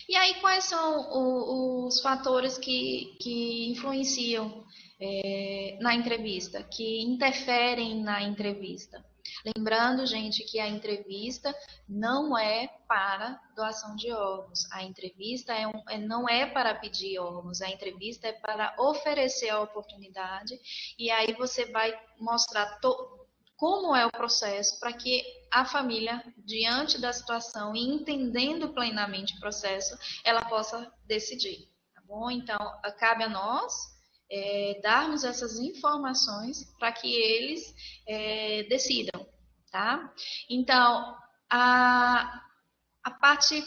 E aí, quais são os fatores que influenciam na entrevista, que interferem na entrevista? Lembrando, gente, que a entrevista não é para doação de órgãos. A entrevista não é para pedir órgãos, a entrevista é para oferecer a oportunidade e aí você vai mostrar como é o processo para que a família, diante da situação e entendendo plenamente o processo, ela possa decidir, tá bom? Então, cabe a nós darmos essas informações para que eles decidam, tá? Então, a parte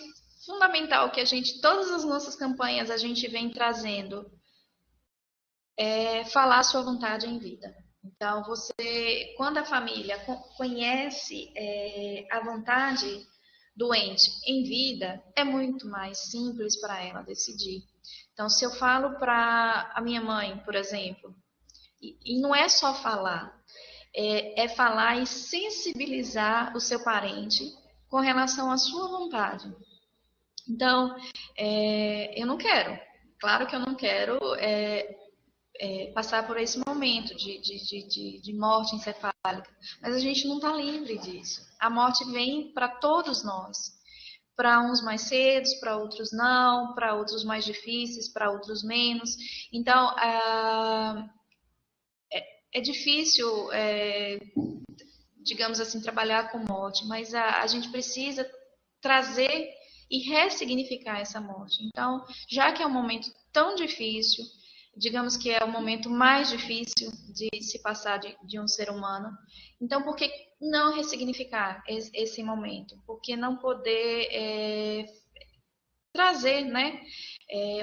fundamental que todas as nossas campanhas a gente vem trazendo é falar a sua vontade em vida. Então, quando a família conhece a vontade doente em vida, é muito mais simples para ela decidir. Então, se eu falo para a minha mãe, por exemplo, e não é só falar, é falar e sensibilizar o seu parente com relação à sua vontade. Então, eu não quero, claro que eu não quero passar por esse momento de morte encefálica, mas a gente não está livre disso. A morte vem para todos nós. Para uns mais cedo, para outros não, para outros mais difíceis, para outros menos. Então, é difícil, digamos assim, trabalhar com morte, mas a gente precisa trazer e ressignificar essa morte. Então, já que é um momento tão difícil, digamos que é o momento mais difícil de se passar de um ser humano, então por que não ressignificar esse momento? Por que não poder trazer, né,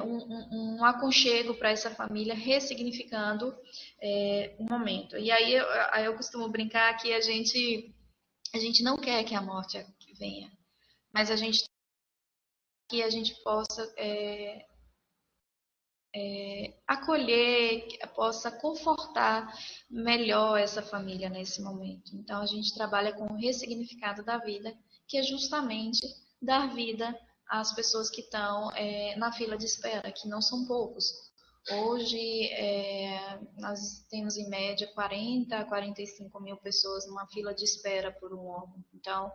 um aconchego para essa família, ressignificando o momento. E aí eu costumo brincar que a gente não quer que a morte venha, mas a gente que a gente possa acolher, que possa confortar melhor essa família nesse momento. Então a gente trabalha com o ressignificado da vida, que é justamente dar vida às pessoas que estão na fila de espera, que não são poucos. Hoje nós temos em média 40 a 45 mil pessoas numa fila de espera por um órgão. Então,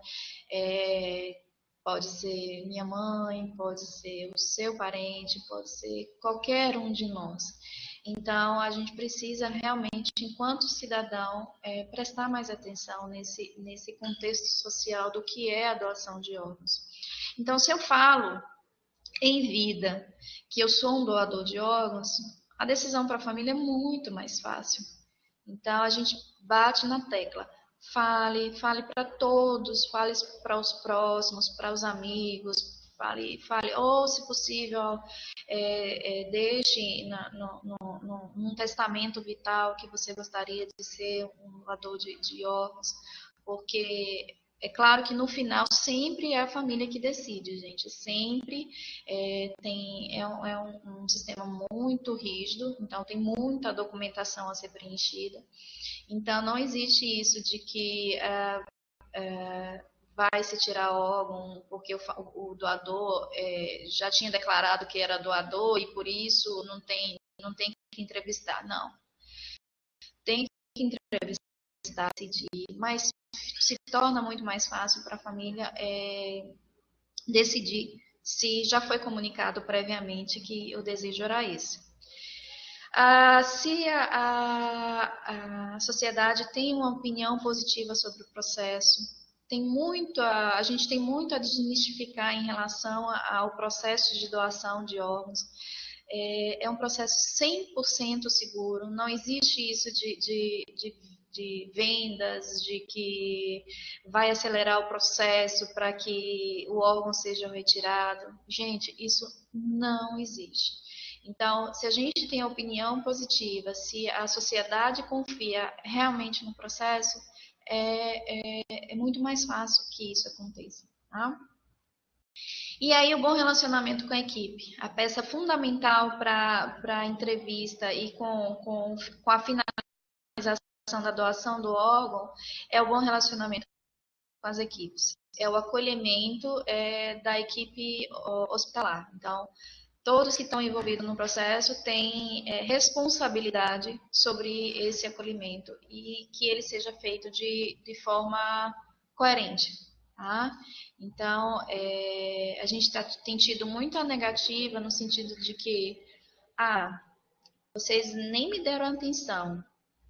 pode ser minha mãe, pode ser o seu parente, pode ser qualquer um de nós. Então, a gente precisa realmente, enquanto cidadão, prestar mais atenção nesse contexto social do que é a doação de órgãos. Então, se eu falo em vida que eu sou um doador de órgãos, a decisão para a família é muito mais fácil. Então, a gente bate na tecla. Fale para todos, fale para os próximos, para os amigos, fale, ou se possível, deixe num testamento vital que você gostaria de ser um doador de órgãos, porque é claro que no final sempre é a família que decide, gente. Sempre um sistema muito rígido, então tem muita documentação a ser preenchida. Então, não existe isso de que vai se tirar órgão porque o doador já tinha declarado que era doador e por isso não tem que entrevistar. Não, tem que entrevistar, decidir, mas se torna muito mais fácil para a família decidir se já foi comunicado previamente que o desejo era esse. Se a sociedade tem uma opinião positiva sobre o processo, a gente tem muito a desmistificar em relação ao processo de doação de órgãos. É um processo 100% seguro, não existe isso de vendas, de que vai acelerar o processo para que o órgão seja retirado. Gente, isso não existe. Então, se a gente tem opinião positiva, se a sociedade confia realmente no processo, é muito mais fácil que isso aconteça. Tá? E aí, o bom relacionamento com a equipe, a peça fundamental para a entrevista e com a finalização da doação do órgão é o bom relacionamento com as equipes. é o acolhimento da equipe hospitalar. Então, todos que estão envolvidos no processo têm responsabilidade sobre esse acolhimento e que ele seja feito de forma coerente. Tá? Então, a gente tem tido muita negativa no sentido de que, vocês nem me deram atenção,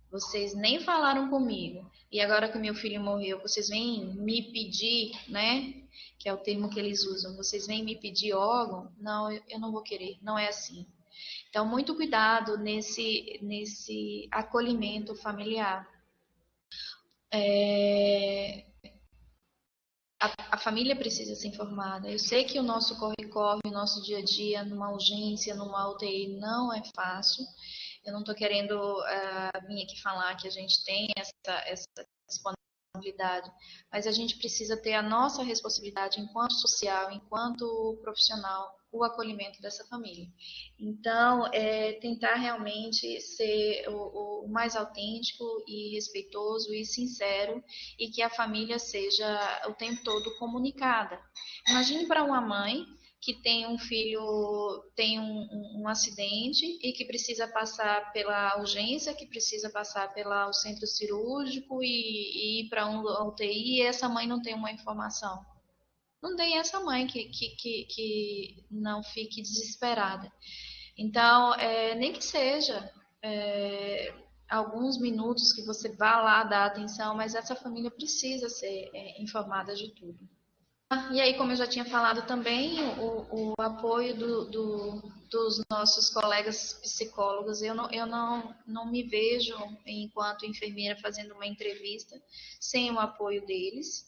vocês nem falaram comigo, e agora que meu filho morreu, vocês vêm me pedir, né? Que é o termo que eles usam, vocês vêm me pedir órgão? Não, eu não vou querer, não é assim. Então, muito cuidado nesse acolhimento familiar. A família precisa ser informada. Eu sei que o nosso corre-corre, o nosso dia a dia, numa urgência, numa UTI, não é fácil. Eu não estou querendo vir aqui falar que a gente tem essa disponibilidade, mas a gente precisa ter a nossa responsabilidade enquanto social, enquanto profissional, o acolhimento dessa família. Então, tentar realmente ser o mais autêntico e respeitoso e sincero e que a família seja o tempo todo comunicada. Imagine para uma mãe que tem um filho, tem um acidente e que precisa passar pela urgência, que precisa passar pelo centro cirúrgico e ir para um UTI e essa mãe não tem uma informação. Não tem essa mãe que não fique desesperada. Então, nem que seja alguns minutos que você vá lá dar atenção, mas essa família precisa ser informada de tudo. E aí, como eu já tinha falado também, o apoio dos nossos colegas psicólogos, eu não me vejo, enquanto enfermeira, fazendo uma entrevista sem o apoio deles.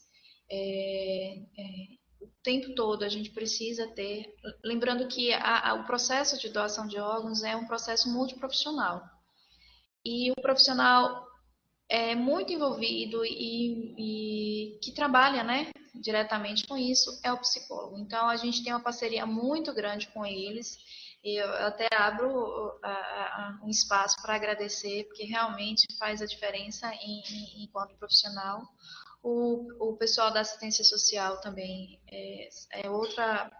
O tempo todo a gente precisa ter. Lembrando que o processo de doação de órgãos é um processo multiprofissional. E o profissional muito envolvido e que trabalha, né, diretamente com isso é o psicólogo. Então, a gente tem uma parceria muito grande com eles. Eu até abro um espaço para agradecer, porque realmente faz a diferença enquanto profissional. O pessoal da assistência social também é outra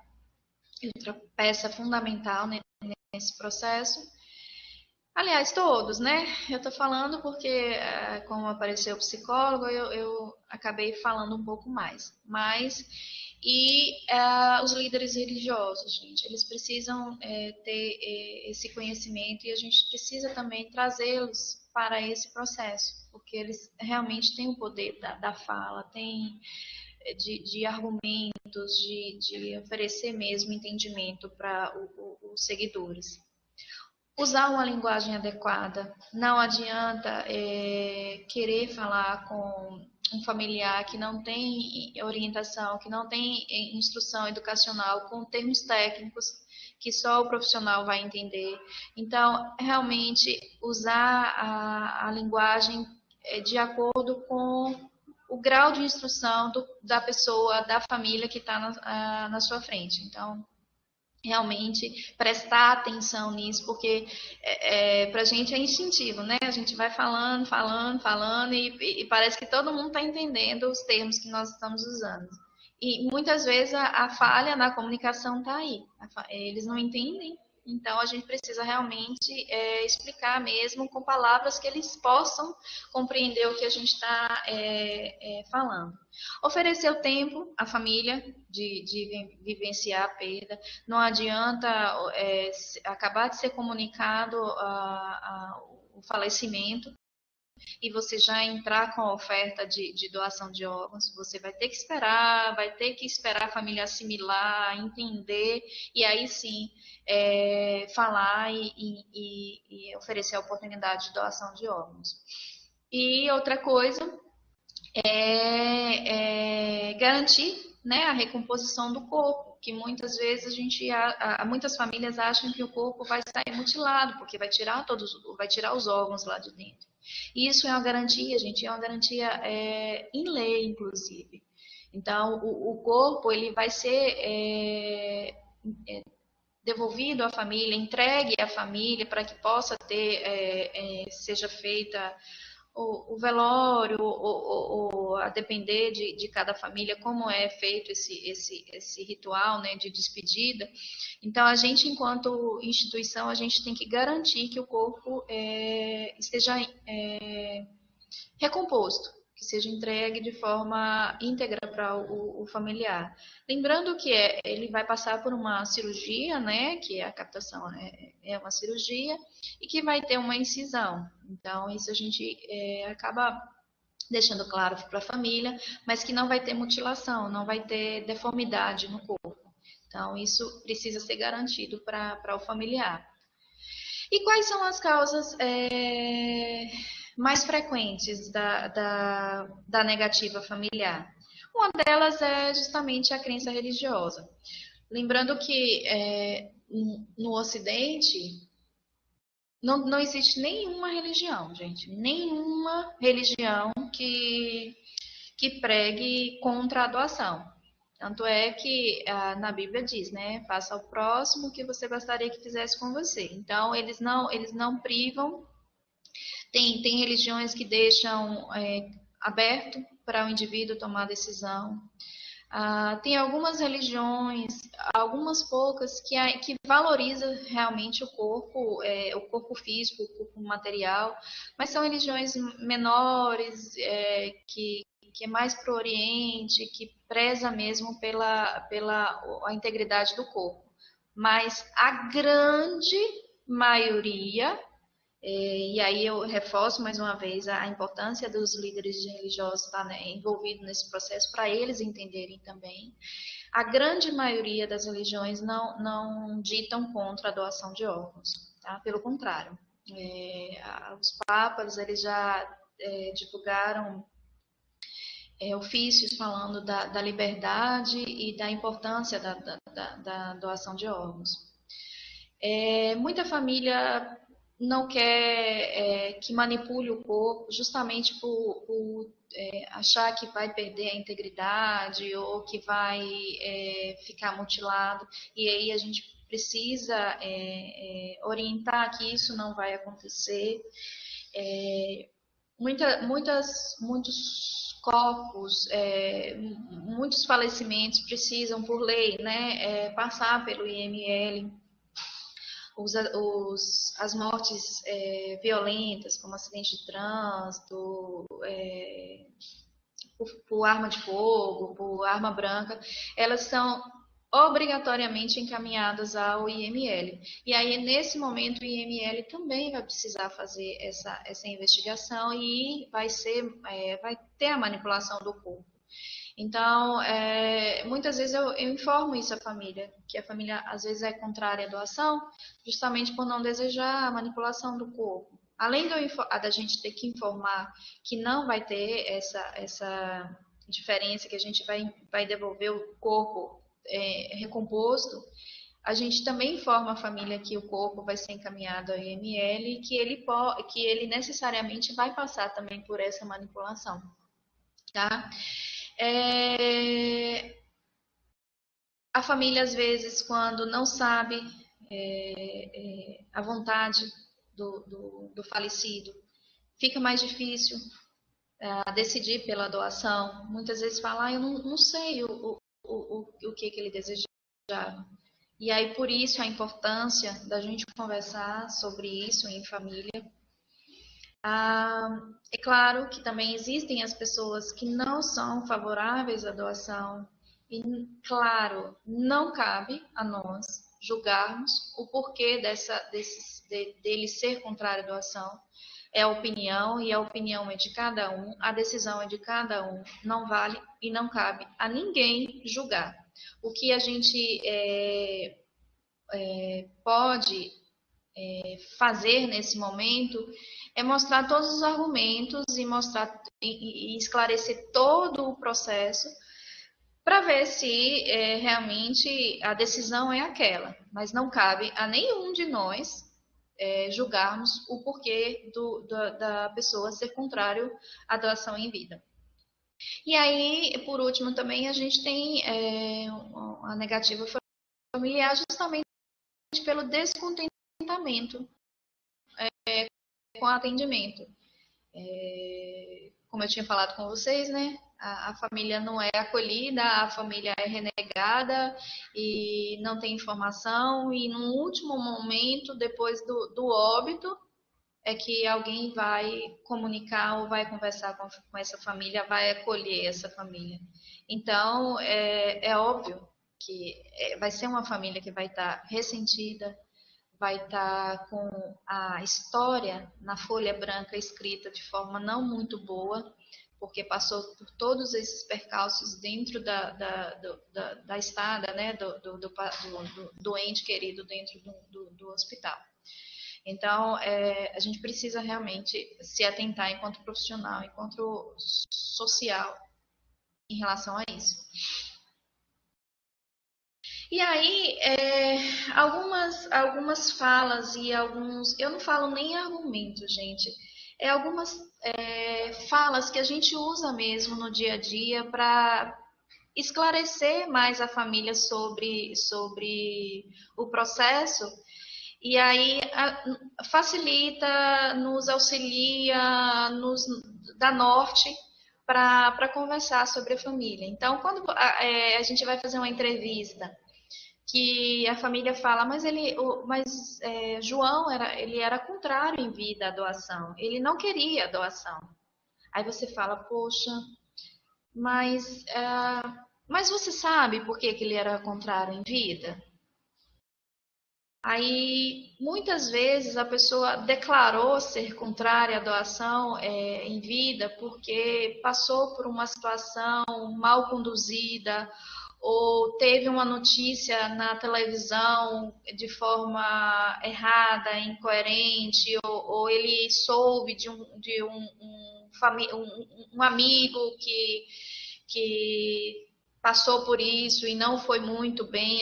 peça fundamental nesse processo. Aliás, todos, né? Eu tô falando porque, como apareceu o psicólogo, eu acabei falando um pouco mais. Os líderes religiosos, gente, eles precisam ter esse conhecimento e a gente precisa também trazê-los para esse processo, porque eles realmente têm o poder da fala, têm de argumentos, de oferecer mesmo entendimento para os seguidores. Usar uma linguagem adequada. Não adianta querer falar com um familiar que não tem orientação, que não tem instrução educacional, com termos técnicos que só o profissional vai entender. Então, realmente, usar a linguagem de acordo com o grau de instrução da pessoa, da família que está na sua frente. Então, realmente prestar atenção nisso, porque para a gente é instintivo, né? A gente vai falando, falando, falando e parece que todo mundo está entendendo os termos que nós estamos usando. E muitas vezes a falha na comunicação está aí. Eles não entendem, então a gente precisa realmente explicar mesmo com palavras que eles possam compreender o que a gente está falando. Oferecer o tempo à família de vivenciar a perda. Não adianta acabar de ser comunicado o falecimento e você já entrar com a oferta de doação de órgãos. Você vai ter que esperar a família assimilar, entender, e aí sim falar e oferecer a oportunidade de doação de órgãos. E outra coisa garantir, né, a recomposição do corpo, que muitas vezes muitas famílias acham que o corpo vai sair mutilado, porque vai tirar os órgãos lá de dentro. E isso é uma garantia, gente, é uma garantia em lei, inclusive. Então, o corpo ele vai ser devolvido à família, entregue à família para que possa seja feita o velório, ou a depender de cada família, como é feito esse ritual, né, de despedida. Então, a gente, enquanto instituição, a gente tem que garantir que o corpo esteja recomposto, que seja entregue de forma íntegra para o familiar. Lembrando que ele vai passar por uma cirurgia, né, que a captação é uma cirurgia, e que vai ter uma incisão. Então, isso a gente acaba deixando claro para a família, mas que não vai ter mutilação, não vai ter deformidade no corpo. Então, isso precisa ser garantido para o familiar. E quais são as causas mais frequentes da negativa familiar? Uma delas é justamente a crença religiosa. Lembrando que no Ocidente não existe nenhuma religião, gente, nenhuma religião que pregue contra a doação. Tanto é que na Bíblia diz, né? Faça ao próximo o que você gostaria que fizesse com você. Então, eles não privam. Tem religiões que deixam aberto para o indivíduo tomar decisão. Tem algumas religiões, algumas poucas, que valoriza realmente o corpo físico, o corpo material, mas são religiões menores, que é mais para o Oriente, que preza mesmo pela a integridade do corpo. Mas a grande maioria, e aí eu reforço mais uma vez a importância dos líderes religiosos estar, né, envolvidos nesse processo, para eles entenderem também. A grande maioria das religiões não ditam contra a doação de órgãos, tá? Pelo contrário. Os papas, eles já divulgaram ofícios falando da liberdade e da importância da doação de órgãos. Muita família não quer que manipule o corpo, justamente por achar que vai perder a integridade ou que vai ficar mutilado. E aí a gente precisa orientar que isso não vai acontecer. Muitos corpos, muitos falecimentos precisam, por lei, né, passar pelo IML. As mortes violentas, como acidente de trânsito, por arma de fogo, por arma branca, elas são obrigatoriamente encaminhadas ao IML. E aí, nesse momento, o IML também vai precisar fazer essa investigação e vai ter a manipulação do corpo. Então, muitas vezes eu informo isso à família, que a família às vezes é contrária à doação, justamente por não desejar a manipulação do corpo. Além da gente ter que informar que não vai ter essa diferença, que a gente vai devolver o corpo recomposto, a gente também informa a família que o corpo vai ser encaminhado ao IML e que ele necessariamente vai passar também por essa manipulação, tá? A família, às vezes, quando não sabe a vontade do falecido, fica mais difícil decidir pela doação. Muitas vezes fala, eu não sei o que ele desejava. E aí, por isso, a importância da gente conversar sobre isso em família. É claro que também existem as pessoas que não são favoráveis à doação. E, claro, não cabe a nós julgarmos o porquê dele ser contrário à doação. É a opinião, e a opinião é de cada um, a decisão é de cada um, não vale e não cabe a ninguém julgar. O que a gente pode fazer nesse momento é mostrar todos os argumentos e esclarecer todo o processo para ver se realmente a decisão é aquela. Mas não cabe a nenhum de nós julgarmos o porquê da pessoa ser contrário à doação em vida. E aí, por último, também a gente tem a negativa familiar justamente pelo descontentamento com o atendimento. Como eu tinha falado com vocês, né? A família não é acolhida, a família é renegada e não tem informação. E no último momento, depois do óbito, é que alguém vai comunicar ou vai conversar com essa família, vai acolher essa família. Então, é óbvio que vai ser uma família que vai estar ressentida, vai estar com a história na folha branca escrita de forma não muito boa, porque passou por todos esses percalços dentro da estada, né, do ente querido dentro do hospital. Então, a gente precisa realmente se atentar enquanto profissional, enquanto social, em relação a isso. E aí, algumas falas e alguns. Eu não falo nem argumentos, gente. Algumas falas que a gente usa mesmo no dia a dia para esclarecer mais a família sobre o processo. E aí facilita, nos auxilia, nos dá norte para conversar sobre a família. Então, quando a gente vai fazer uma entrevista que a família fala, mas João ele era contrário em vida à doação, ele não queria a doação. Aí você fala, poxa, mas, mas você sabe por que ele era contrário em vida? Aí, muitas vezes, a pessoa declarou ser contrária à doação em vida porque passou por uma situação mal conduzida ou teve uma notícia na televisão de forma errada, incoerente, ou ele soube um amigo que passou por isso e não foi muito bem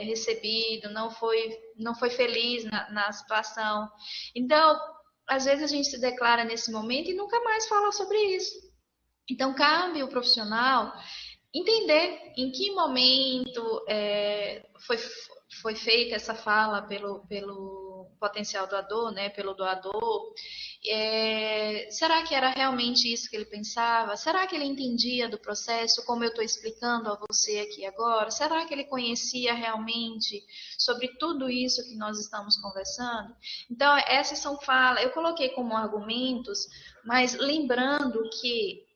recebido, não foi feliz na situação. Então, às vezes a gente se declara nesse momento e nunca mais fala sobre isso. Então, cabe o profissional entender em que momento foi feita essa fala pelo potencial doador, né, pelo doador. Será que era realmente isso que ele pensava? Será que ele entendia do processo, como eu estou explicando a você aqui agora? Será que ele conhecia realmente sobre tudo isso que nós estamos conversando? Então, essas são falas, eu coloquei como argumentos, mas lembrando que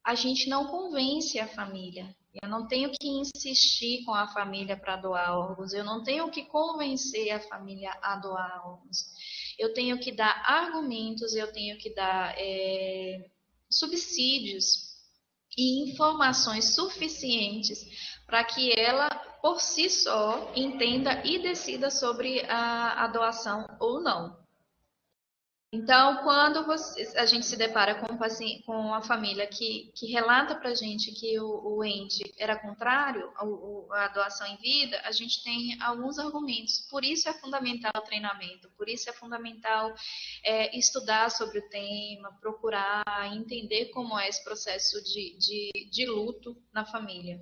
a gente não convence a família. Eu não tenho que insistir com a família para doar órgãos, eu não tenho que convencer a família a doar órgãos. Eu tenho que dar argumentos, eu tenho que dar subsídios e informações suficientes para que ela, por si só, entenda e decida sobre a doação ou não. Então, quando a gente se depara com com a família que relata para a gente que o ente era contrário à doação em vida, a gente tem alguns argumentos. Por isso é fundamental o treinamento, por isso é fundamental estudar sobre o tema, procurar entender como é esse processo de luto na família.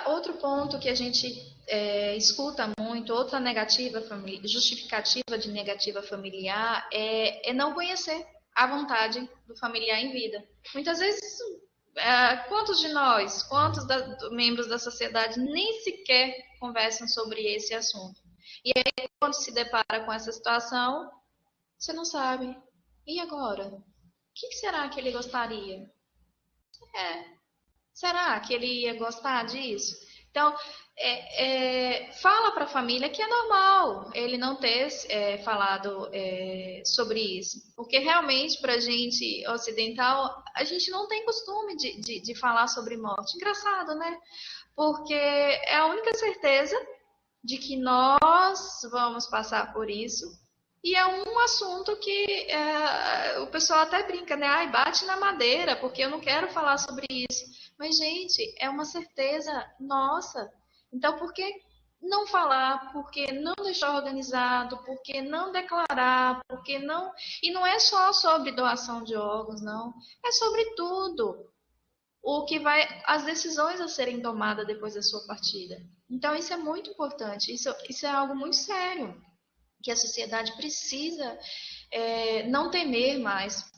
Outro ponto que a gente escuta muito, outra justificativa de negativa familiar é não conhecer a vontade do familiar em vida. Muitas vezes, quantos de nós, membros da sociedade nem sequer conversam sobre esse assunto? E aí, quando se depara com essa situação, você não sabe. E agora? O que será que ele gostaria? Será que ele ia gostar disso? Então, fala para a família que é normal ele não ter falado sobre isso. Porque realmente, para a gente ocidental, a gente não tem costume de falar sobre morte. Engraçado, né? Porque é a única certeza de que nós vamos passar por isso. E é um assunto que o pessoal até brinca, né? Ai, bate na madeira, porque eu não quero falar sobre isso. Mas, gente, é uma certeza nossa. Então, por que não falar? Por que não deixar organizado? Por que não declarar? Por que não. E não é só sobre doação de órgãos, não. É sobre tudo. As decisões a serem tomadas depois da sua partida. Então, isso é muito importante. Isso é algo muito sério. que a sociedade precisa não temer mais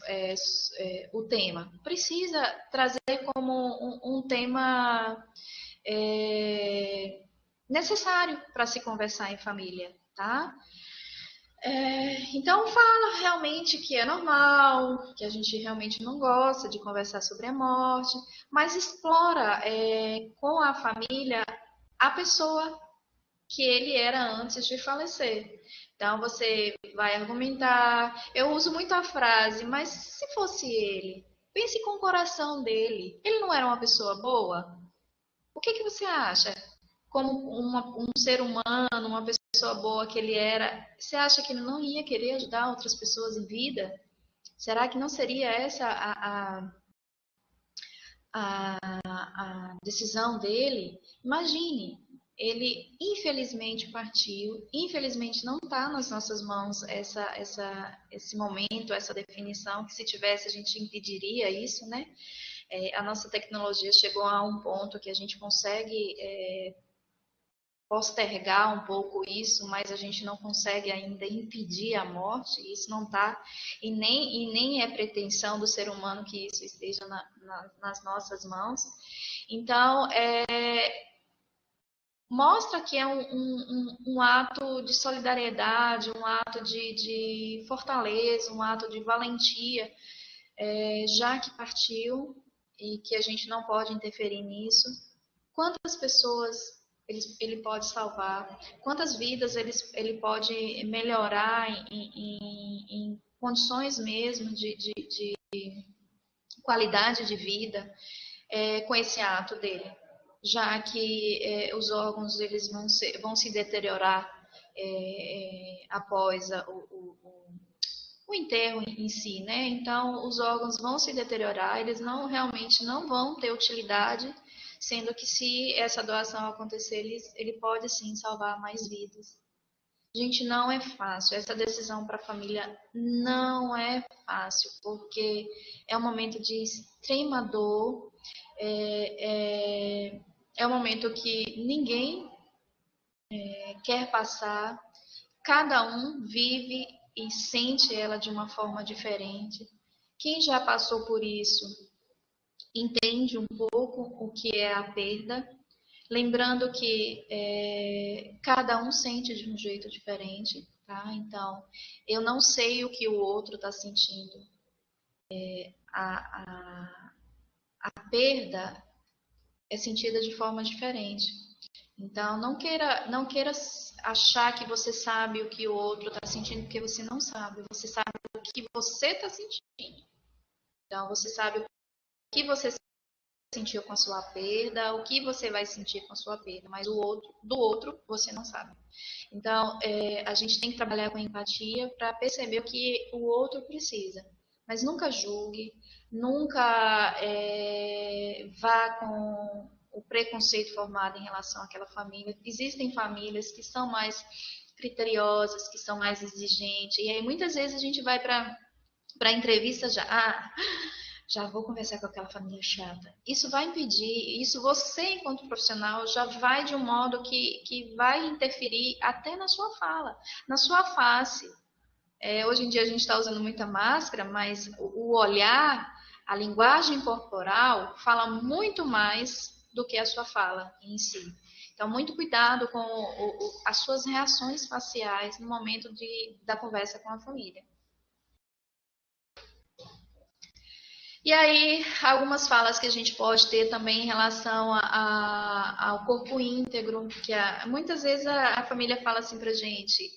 o tema. Precisa trazer como um tema necessário para se conversar em família, tá? Então fala realmente que é normal, que a gente realmente não gosta de conversar sobre a morte, mas explora com a família a pessoa que ele era antes de falecer. Então você vai argumentar. Eu uso muito a frase, mas se fosse ele, pense com o coração dele. Ele não era uma pessoa boa? O que você acha? Como um ser humano, uma pessoa boa que ele era, você acha que ele não ia querer ajudar outras pessoas em vida? Será que não seria essa a decisão dele? Imagine, ele infelizmente partiu, infelizmente não está nas nossas mãos esse momento, essa definição, que se tivesse a gente impediria isso, né? A nossa tecnologia chegou a um ponto que a gente consegue postergar um pouco isso, mas a gente não consegue ainda impedir a morte, isso não está, e nem é pretensão do ser humano que isso esteja nas nossas mãos. Então, mostra que é um ato de solidariedade, um ato de fortaleza, um ato de valentia, já que partiu e que a gente não pode interferir nisso. Quantas pessoas ele pode salvar? Quantas vidas ele pode melhorar em condições mesmo de qualidade de vida com esse ato dele? Já que os órgãos eles vão se deteriorar após o enterro em si, né? Então, os órgãos vão se deteriorar, eles realmente não vão ter utilidade, sendo que se essa doação acontecer, ele pode sim salvar mais vidas. Gente, não é fácil. Essa decisão para a família não é fácil, porque é um momento de extrema dor, é um momento que ninguém quer passar, cada um vive e sente ela de uma forma diferente. Quem já passou por isso entende um pouco o que é a perda, lembrando que cada um sente de um jeito diferente, tá? Então, eu não sei o que o outro está sentindo. A perda é sentida de forma diferente. Então, não queira achar que você sabe o que o outro está sentindo, porque você não sabe. Você sabe o que você está sentindo. Então, você sabe o que você sentiu com a sua perda, o que você vai sentir com a sua perda, mas do outro você não sabe. Então, a gente tem que trabalhar com empatia para perceber o que o outro precisa. Mas nunca julgue, nunca vá com o preconceito formado em relação àquela família. Existem famílias que são mais criteriosas, que são mais exigentes, e aí muitas vezes a gente vai para entrevista já vou conversar com aquela família chata. Isso vai impedir, isso você, enquanto profissional, já vai de um modo que vai interferir até na sua fala, na sua face. Hoje em dia a gente está usando muita máscara, mas o olhar, a linguagem corporal fala muito mais do que a sua fala em si. Então, muito cuidado com as suas reações faciais no momento da conversa com a família. E aí, algumas falas que a gente pode ter também em relação ao corpo íntegro, que muitas vezes a família fala assim pra gente,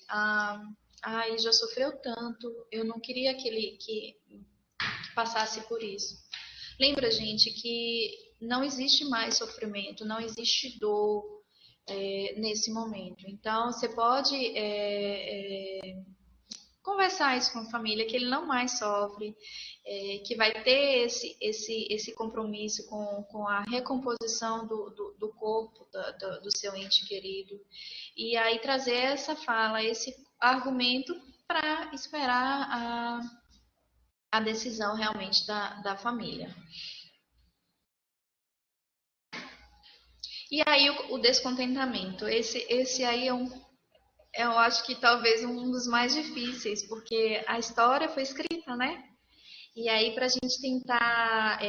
ele já sofreu tanto, eu não queria que passasse por isso. Lembra, gente, que não existe mais sofrimento, não existe dor nesse momento. Então, você pode conversar isso com a família, que ele não mais sofre, que vai ter esse compromisso com a recomposição do corpo do seu ente querido. E aí trazer essa fala, esse argumento para esperar a decisão realmente da família. E aí o descontentamento, esse aí eu acho que talvez um dos mais difíceis, porque a história foi escrita, né? E aí, para a gente tentar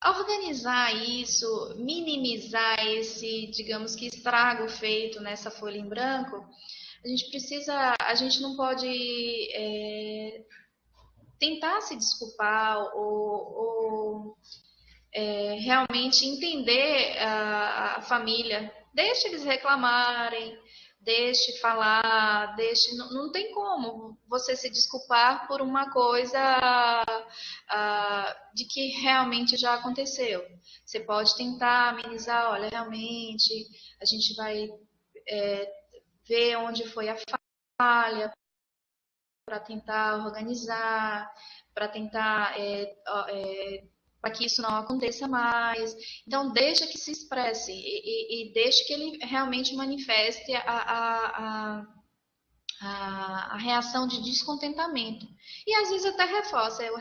organizar isso, minimizar esse, digamos que estrago feito nessa folha em branco, a gente não pode tentar se desculpar ou realmente entender a família. Deixe eles reclamarem, deixe falar, deixe. Não, não tem como você se desculpar por uma coisa de que realmente já aconteceu. Você pode tentar amenizar, olha, realmente a gente vai ver onde foi a falha para tentar organizar, para tentar para que isso não aconteça mais. Então, deixa que se expresse e deixe que ele realmente manifeste a reação de descontentamento. E às vezes até reforça, eu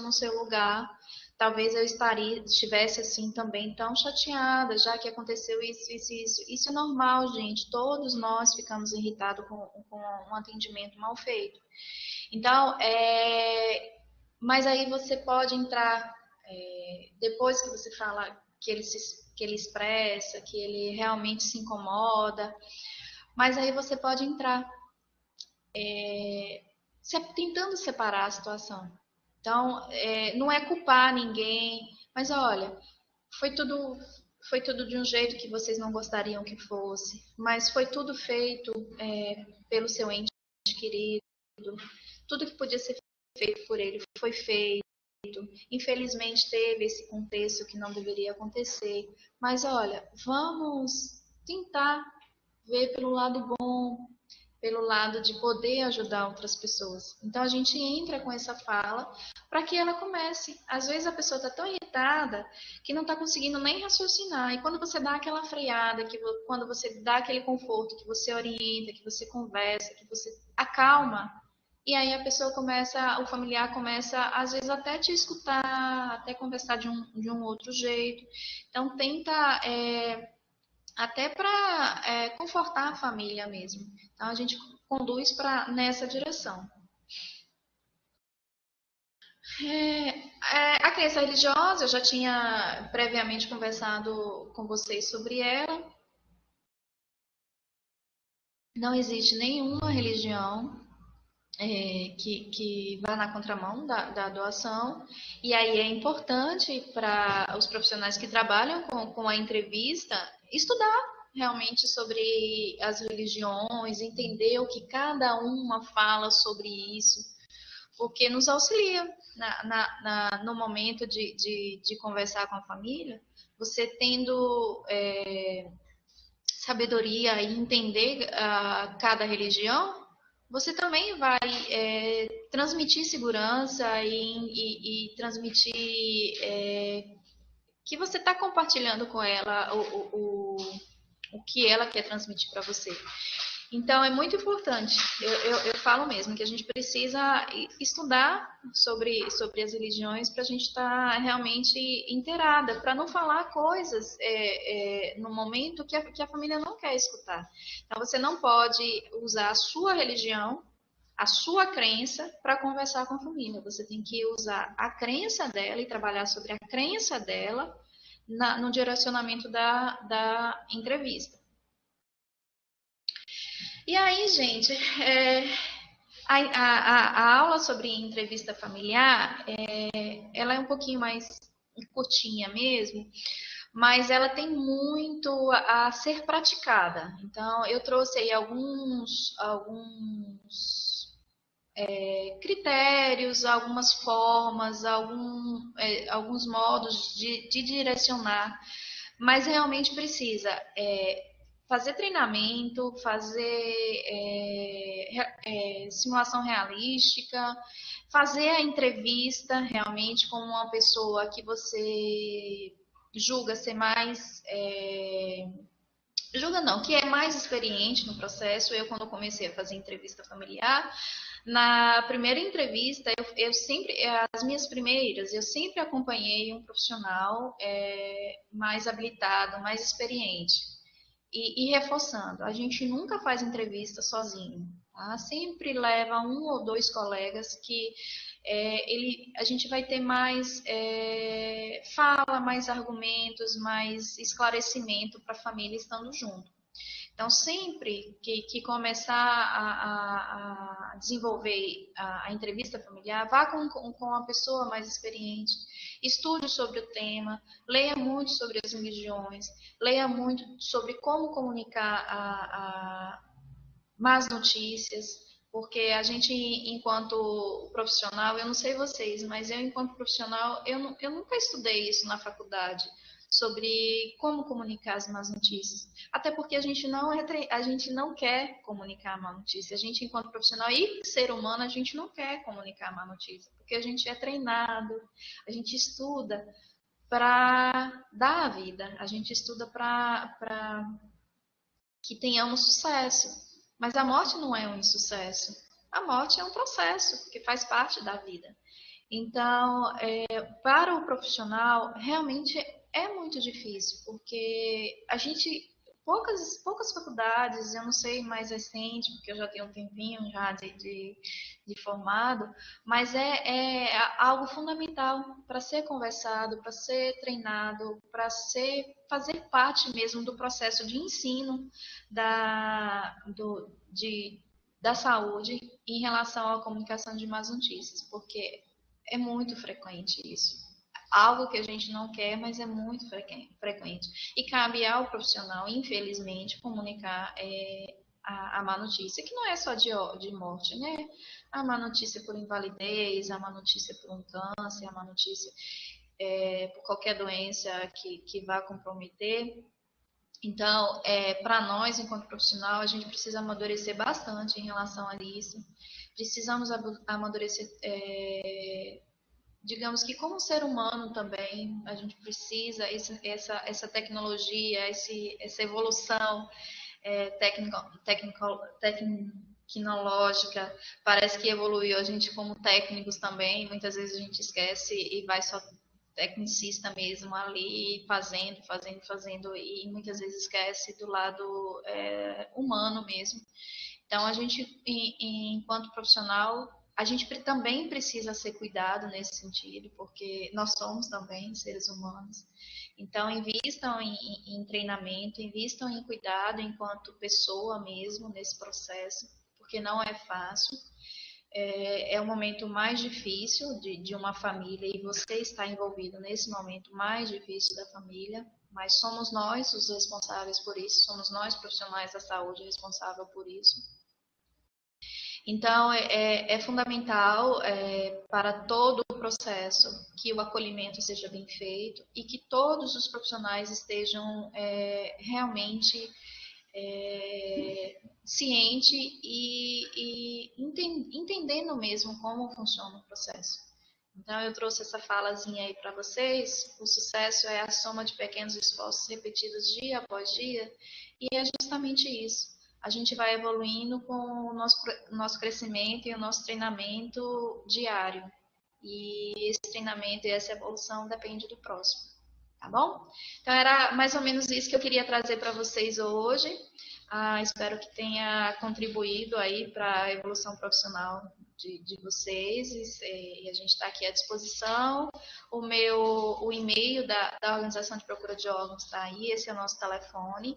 no seu lugar, talvez eu estivesse assim também tão chateada, já que aconteceu isso, isso, isso. Isso é normal, gente. Todos nós ficamos irritados com um atendimento mal feito. Então, mas aí você pode entrar, depois que você fala que ele expressa, que ele realmente se incomoda, mas aí você pode entrar tentando separar a situação. Então, não é culpar ninguém, mas olha, foi tudo, foi tudo de um jeito que vocês não gostariam que fosse, mas foi tudo feito pelo seu ente querido, tudo que podia ser feito por ele foi feito. Infelizmente teve esse contexto que não deveria acontecer, mas olha, vamos tentar ver pelo lado bom, pelo lado de poder ajudar outras pessoas. Então a gente entra com essa fala para que ela comece. Às vezes a pessoa está tão irritada que não está conseguindo nem raciocinar. E quando você dá aquela freada, quando você dá aquele conforto, que você orienta, que você conversa, que você acalma, e aí a pessoa começa, o familiar começa, às vezes, até te escutar, até conversar de um outro jeito. Então tenta até para confortar a família mesmo. Então a gente conduz para nessa direção. A crença religiosa, eu já tinha previamente conversado com vocês sobre ela. Não existe nenhuma religião que vá na contramão da doação. E aí é importante para os profissionais que trabalham com a entrevista estudar realmente sobre as religiões, entender o que cada uma fala sobre isso, porque nos auxilia no momento de conversar com a família, você tendo sabedoria e entender cada religião, você também vai transmitir segurança e transmitir que você está compartilhando com ela o que ela quer transmitir para você. Então, é muito importante, eu falo mesmo, que a gente precisa estudar sobre as religiões para a gente estar realmente inteirada, para não falar coisas no momento que a família não quer escutar. Então, você não pode usar a sua religião, a sua crença, para conversar com a família. Você tem que usar a crença dela e trabalhar sobre a crença dela no direcionamento da entrevista. E aí, gente, a aula sobre entrevista familiar, ela é um pouquinho mais curtinha mesmo, mas ela tem muito a ser praticada. Então, eu trouxe aí alguns critérios, algumas formas, alguns modos de direcionar, mas realmente precisa fazer treinamento, fazer simulação realística, fazer a entrevista realmente com uma pessoa que você julga ser mais. Julga não, que é mais experiente no processo. Eu, quando comecei a fazer entrevista familiar, na primeira entrevista, eu sempre, as minhas primeiras, eu sempre acompanhei um profissional mais habilitado, mais experiente. E reforçando, a gente nunca faz entrevista sozinho, tá? Sempre leva um ou dois colegas que a gente vai ter mais fala, mais argumentos, mais esclarecimento para a família estando junto. Então, sempre que começar a desenvolver a entrevista familiar, vá com uma pessoa mais experiente, estude sobre o tema, leia muito sobre as religiões, leia muito sobre como comunicar más notícias, porque a gente, enquanto profissional, eu não sei vocês, mas eu, enquanto profissional, eu nunca estudei isso na faculdade, sobre como comunicar as más notícias. Até porque a gente não quer comunicar a má notícia. A gente, enquanto profissional e ser humano, a gente não quer comunicar a má notícia, porque a gente é treinado, a gente estuda para dar a vida, a gente estuda para que tenhamos sucesso. Mas a morte não é um insucesso. A morte é um processo que faz parte da vida. Então, para o profissional, realmente é muito difícil, porque a gente, poucas faculdades, eu não sei mais recente, porque eu já tenho um tempinho já de formado, mas é algo fundamental para ser conversado, para ser treinado, para fazer parte mesmo do processo de ensino da saúde em relação à comunicação de más notícias, porque é muito frequente isso. Algo que a gente não quer, mas é muito frequente. E cabe ao profissional, infelizmente, comunicar a má notícia, que não é só de morte, né? A má notícia por invalidez, a má notícia por um câncer, a má notícia por qualquer doença que vá comprometer. Então, para nós, enquanto profissional, a gente precisa amadurecer bastante em relação a isso. Precisamos amadurecer, digamos que como ser humano também, a gente precisa, essa tecnologia, essa evolução tecnológica, parece que evoluiu a gente como técnicos também, muitas vezes a gente esquece e vai só tecnicista mesmo ali, fazendo, e muitas vezes esquece do lado humano mesmo. Então, a gente, enquanto profissional, a gente também precisa ser cuidado nesse sentido, porque nós somos também seres humanos. Então, invistam em treinamento, invistam em cuidado enquanto pessoa mesmo nesse processo, porque não é fácil. É o momento mais difícil de uma família e você está envolvido nesse momento mais difícil da família, mas somos nós os responsáveis por isso, somos nós profissionais da saúde responsáveis por isso. Então, é fundamental para todo o processo que o acolhimento seja bem feito e que todos os profissionais estejam realmente ciente e entendendo mesmo como funciona o processo. Então, eu trouxe essa falazinha aí para vocês. O sucesso é a soma de pequenos esforços repetidos dia após dia, e é justamente isso. A gente vai evoluindo com o nosso crescimento e o nosso treinamento diário. E esse treinamento e essa evolução depende do próximo, tá bom? Então, era mais ou menos isso que eu queria trazer para vocês hoje. Espero que tenha contribuído aí para a evolução profissional de vocês e a gente está aqui à disposição. O e-mail da Organização de Procura de Órgãos está aí, esse é o nosso telefone.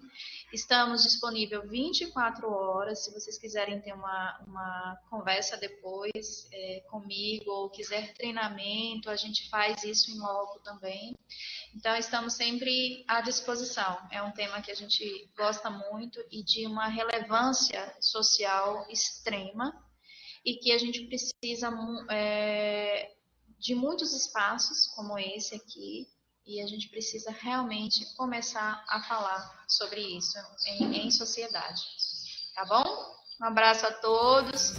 Estamos disponíveis 24 horas, se vocês quiserem ter uma conversa depois comigo ou quiser treinamento, a gente faz isso em loco também. Então, estamos sempre à disposição. É um tema que a gente gosta muito e de uma relevância social extrema e que a gente precisa de muitos espaços como esse aqui e a gente precisa realmente começar a falar sobre isso em sociedade. Tá bom? Um abraço a todos.